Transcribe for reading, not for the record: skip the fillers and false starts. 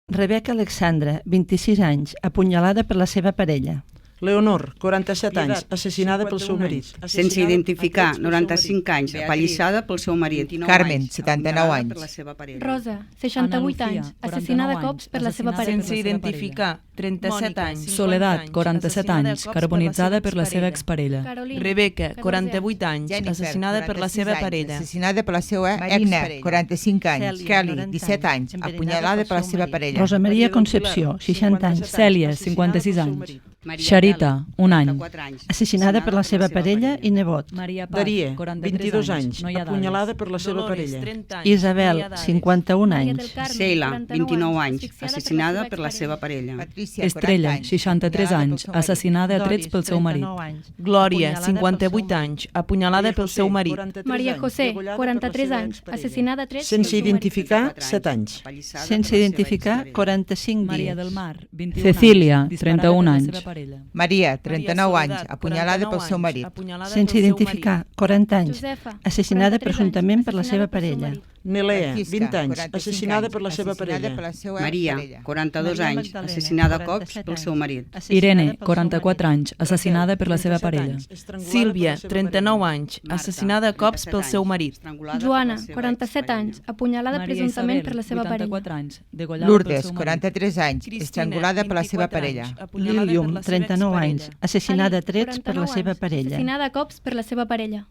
Rebeca Alexandra, 26 anys, apunyalada per la seva parella. Leonor, 47 anys, assassinada pel seu marit. Sense identificar, 95 anys, apallissada pel seu marit. Carmen, 79 anys. Rosa, 68 anys, assassinada a cops per la seva parella. Sense identificar, 37 anys. Soledat, 47 anys, carbonitzada per la seva exparella. Rebeca, 48 anys, assassinada per la seva parella. Assassinada per la seva exparella. 45 anys. Kelly, 17 anys, apunyalada per la seva parella. Rosa Maria Concepció, 60 anys. Cèlia, 56 anys. Xarita, 1 any. Assassinada per la seva parella i nebot. Darie, 22 anys, apunyalada per la seva parella. Isabel, 51 anys. Sheila, 29 anys, assassinada per la seva parella. Estrella, 63 anys, assassinada a trets pel seu marit. Glòria, 58 anys, apunyalada pel seu marit. Maria José, 43 anys, assassinada a trets... Sense identificar, 7 anys. Sense identificar, 45 Maria dies. del Mar, 21 Cecília, anys, 31 anys. seva parella. Maria, 39 anys, apunyalada pel seu marit. Sense identificar, 40 anys, assassinada presumptament per la seva parella. Nelea, 20 anys, assassinada per la seva parella. Maria, 42 anys, assassinada a cops pel seu marit. Irene, 44 anys, assassinada per la seva parella. Sílvia, 39 anys, assassinada a cops pel seu marit. Joana, 47 anys, apunyalada presumptament per la seva parella. 84 anys, degollada Lourdes, pel seu marit. 43 anys, estrangulada per la seva parella. Lilium, 39 anys, assassinada a trets per la seva parella. Assassinada a cops per la seva parella.